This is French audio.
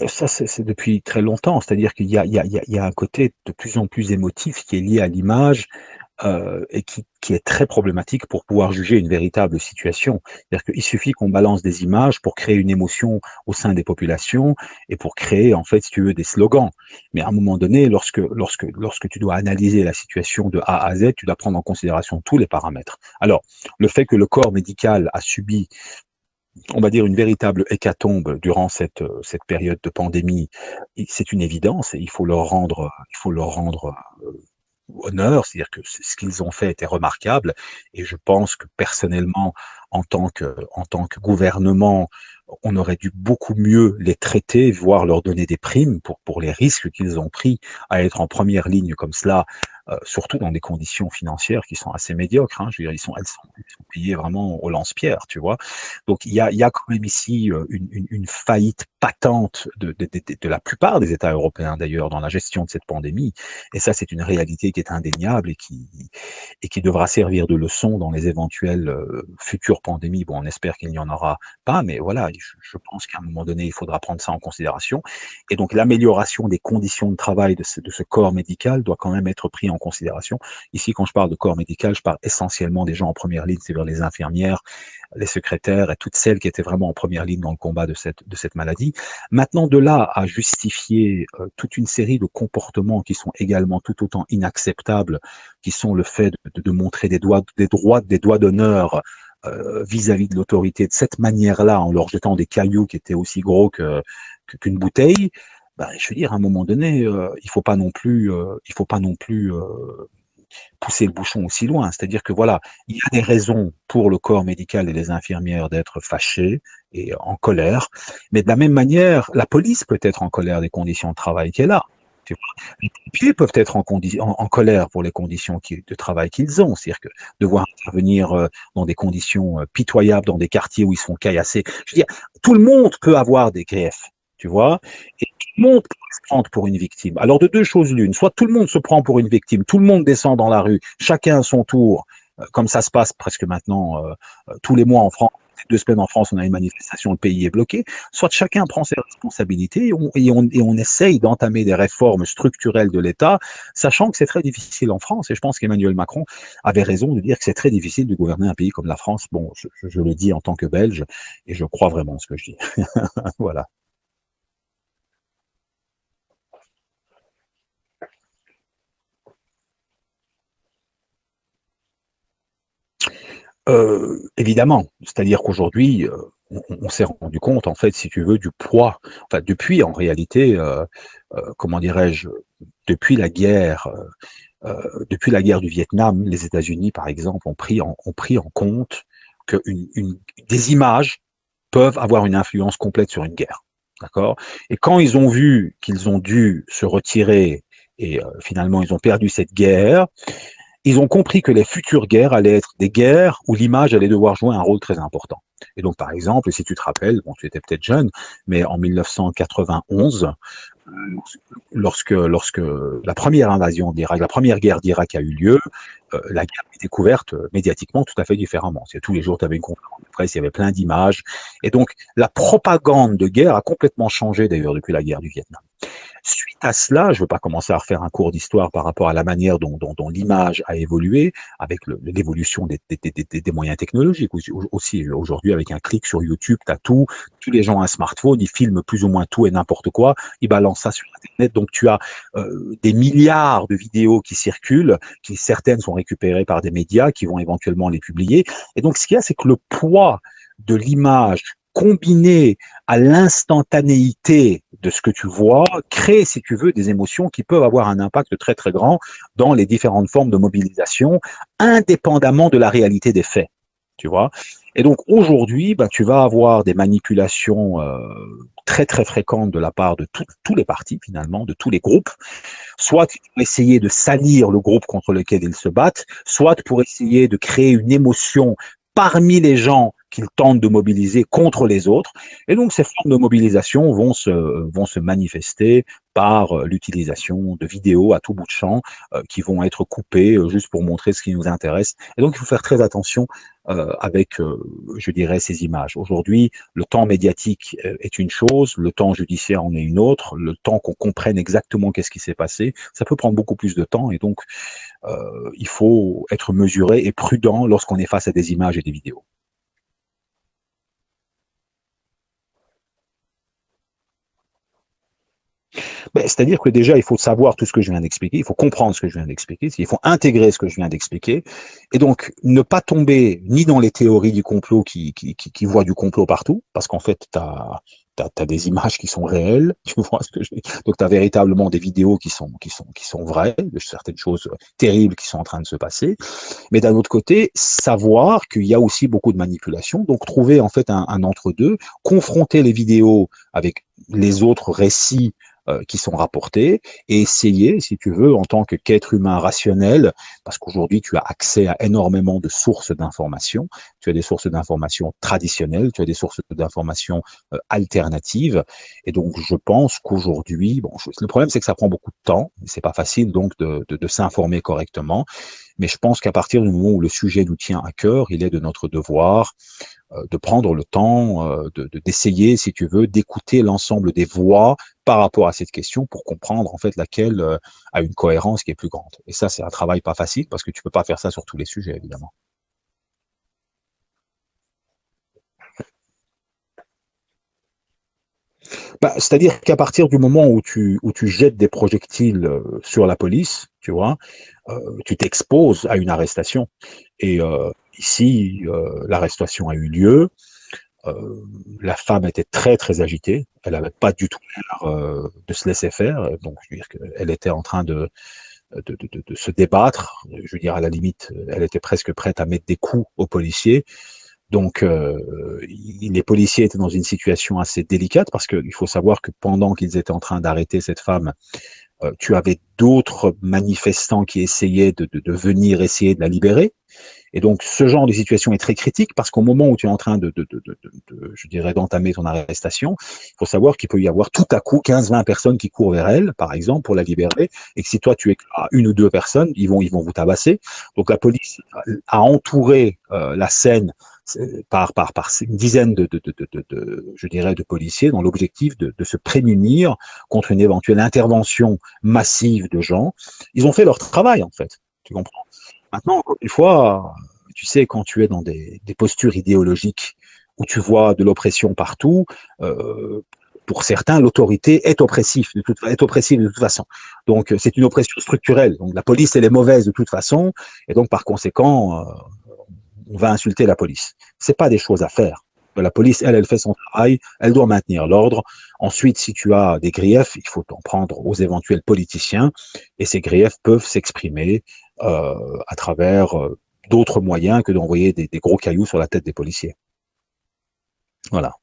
Ça, c'est depuis très longtemps. C'est-à-dire qu'il y a, il y a, il y a il y a un côté de plus en plus émotif qui est lié à l'image et qui est très problématique pour pouvoir juger une véritable situation. C'est-à-dire qu'il suffit qu'on balance des images pour créer une émotion au sein des populations et pour créer, en fait, si tu veux, des slogans. Mais à un moment donné, lorsque tu dois analyser la situation de A à Z, tu dois prendre en considération tous les paramètres. Alors, le fait que le corps médical a subi, on va dire, une véritable hécatombe durant cette période de pandémie, c'est une évidence et il faut leur rendre honneur, c'est-à-dire que ce qu'ils ont fait était remarquable et je pense que personnellement, en tant que gouvernement, on aurait dû beaucoup mieux les traiter, voire leur donner des primes pour les risques qu'ils ont pris à être en première ligne comme cela, surtout dans des conditions financières qui sont assez médiocres. Hein. Je veux dire, ils sont payés vraiment au lance-pierre, tu vois. Donc il y a quand même ici une faillite patente de la plupart des États européens d'ailleurs dans la gestion de cette pandémie. Et ça, c'est une réalité qui est indéniable et qui devra servir de leçon dans les éventuelles futures pandémies. Bon, on espère qu'il n'y en aura pas, mais voilà, je pense qu'à un moment donné, il faudra prendre ça en considération. Et donc, l'amélioration des conditions de travail de ce corps médical doit quand même être pris en considération. Ici, quand je parle de corps médical, je parle essentiellement des gens en première ligne, c'est-à-dire les infirmières, les secrétaires et toutes celles qui étaient vraiment en première ligne dans le combat de cette maladie. Maintenant, de là à justifier toute une série de comportements qui sont également tout autant inacceptables, qui sont le fait de montrer des doigts d'honneur vis-à-vis de l'autorité de cette manière-là, en leur jetant des cailloux qui étaient aussi gros qu'une bouteille, ben, je veux dire, à un moment donné, il faut pas non plus pousser le bouchon aussi loin. C'est-à-dire que voilà, il y a des raisons pour le corps médical et les infirmières d'être fâchés et en colère, mais de la même manière, la police peut être en colère des conditions de travail qu'elle a. Tu vois. Les pompiers peuvent être en colère pour les conditions de travail qu'ils ont. C'est-à-dire que devoir intervenir dans des conditions pitoyables, dans des quartiers où ils sont caillassés. Je veux dire, tout le monde peut avoir des griefs, tu vois, et tout le monde peut se prendre pour une victime. Alors de deux choses l'une, soit tout le monde se prend pour une victime, tout le monde descend dans la rue, chacun à son tour, comme ça se passe presque maintenant tous les mois en France. 2 semaines en France, on a une manifestation, le pays est bloqué. Soit chacun prend ses responsabilités et on essaye d'entamer des réformes structurelles de l'État, sachant que c'est très difficile en France. Et je pense qu'Emmanuel Macron avait raison de dire que c'est très difficile de gouverner un pays comme la France. Bon, je le dis en tant que Belge et je crois vraiment ce que je dis. Voilà. Évidemment, c'est-à-dire qu'aujourd'hui, on s'est rendu compte, en fait, si tu veux, du poids. Enfin, depuis, en réalité, comment dirais-je, depuis la guerre, depuis la guerre du Vietnam, les États-Unis, par exemple, ont pris en compte que des images peuvent avoir une influence complète sur une guerre. D'accord. Et quand ils ont vu qu'ils ont dû se retirer et finalement ils ont perdu cette guerre, ils ont compris que les futures guerres allaient être des guerres où l'image allait devoir jouer un rôle très important. Et donc, par exemple, si tu te rappelles, bon, tu étais peut-être jeune, mais en 1991, lorsque la première invasion d'Irak, la première guerre d'Irak a eu lieu, la guerre était couverte médiatiquement tout à fait différemment. C'est tous les jours, tu avais une conférence de presse, il y avait plein d'images. Et donc, la propagande de guerre a complètement changé d'ailleurs depuis la guerre du Vietnam. Suite à cela, je ne veux pas commencer à refaire un cours d'histoire par rapport à la manière dont l'image a évolué avec l'évolution des moyens technologiques. Aussi, aujourd'hui, avec un clic sur YouTube, tu as tout. Tous les gens ont un smartphone, ils filment plus ou moins tout et n'importe quoi, ils balancent ça sur Internet. Donc, tu as des milliards de vidéos qui circulent, qui certaines sont récupérées par des médias qui vont éventuellement les publier. Et donc, ce qu'il y a, c'est que le poids de l'image combiné à l'instantanéité de ce que tu vois, crée, si tu veux, des émotions qui peuvent avoir un impact très très grand dans les différentes formes de mobilisation, indépendamment de la réalité des faits. Tu vois. Et donc aujourd'hui, bah, tu vas avoir des manipulations très très fréquentes de la part de tous les partis finalement, de tous les groupes, soit pour essayer de salir le groupe contre lequel ils se battent, soit pour essayer de créer une émotion parmi les gens qu'ils tentent de mobiliser contre les autres. Et donc, ces formes de mobilisation vont se manifester par l'utilisation de vidéos à tout bout de champ qui vont être coupées juste pour montrer ce qui nous intéresse. Et donc, il faut faire très attention avec, je dirais, ces images. Aujourd'hui, le temps médiatique est une chose, le temps judiciaire en est une autre, le temps qu'on comprenne exactement qu'est-ce qui s'est passé, ça peut prendre beaucoup plus de temps. Et donc, il faut être mesuré et prudent lorsqu'on est face à des images et des vidéos. Ben, c'est-à-dire que déjà, il faut savoir tout ce que je viens d'expliquer, il faut comprendre ce que je viens d'expliquer, il faut intégrer ce que je viens d'expliquer, et donc ne pas tomber ni dans les théories du complot qui voient du complot partout, parce qu'en fait, t'as des images qui sont réelles, tu vois ce que je veux dire. Donc tu as véritablement des vidéos qui sont vraies, de certaines choses terribles qui sont en train de se passer, mais d'un autre côté, savoir qu'il y a aussi beaucoup de manipulation, donc trouver en fait un entre-deux, confronter les vidéos avec les autres récits qui sont rapportés et essayer, si tu veux, en tant qu'être humain rationnel, parce qu'aujourd'hui tu as accès à énormément de sources d'informations, tu as des sources d'informations traditionnelles, tu as des sources d'informations alternatives, et donc je pense qu'aujourd'hui, bon, le problème c'est que ça prend beaucoup de temps, c'est pas facile donc de s'informer correctement, mais je pense qu'à partir du moment où le sujet nous tient à cœur, il est de notre devoir de prendre le temps d'essayer, si tu veux, d'écouter l'ensemble des voix par rapport à cette question pour comprendre en fait laquelle a une cohérence qui est plus grande. Et ça, c'est un travail pas facile parce que tu peux pas faire ça sur tous les sujets, évidemment. Bah, c'est-à-dire qu'à partir du moment où tu jettes des projectiles sur la police, tu vois, tu t'exposes à une arrestation. Et ici, l'arrestation a eu lieu. La femme était très très agitée. Elle n'avait pas du tout l'air de se laisser faire. Donc, je veux dire qu'elle était en train de se débattre. Je veux dire, à la limite, elle était presque prête à mettre des coups aux policiers. Donc, les policiers étaient dans une situation assez délicate parce qu'il faut savoir que pendant qu'ils étaient en train d'arrêter cette femme, tu avais d'autres manifestants qui essayaient de venir essayer de la libérer. Et donc, ce genre de situation est très critique parce qu'au moment où tu es en train je dirais, d'entamer ton arrestation, il faut savoir qu'il peut y avoir tout à coup 15-20 personnes qui courent vers elle, par exemple, pour la libérer, et que si toi tu es à une ou deux personnes, ils vont vous tabasser. Donc, la police a entouré la scène par une dizaine je dirais, de policiers dans l'objectif de se prémunir contre une éventuelle intervention massive de gens. Ils ont fait leur travail, en fait. Tu comprends? Maintenant, encore une fois, tu sais, quand tu es dans des postures idéologiques où tu vois de l'oppression partout, pour certains, l'autorité est oppressive de toute façon. Donc, c'est une oppression structurelle. Donc, la police, elle est mauvaise de toute façon, et donc, par conséquent, on va insulter la police. C'est pas des choses à faire. La police, elle fait son travail, elle doit maintenir l'ordre. Ensuite, si tu as des griefs, il faut t'en prendre aux éventuels politiciens, et ces griefs peuvent s'exprimer à travers d'autres moyens que d'envoyer des gros cailloux sur la tête des policiers. Voilà.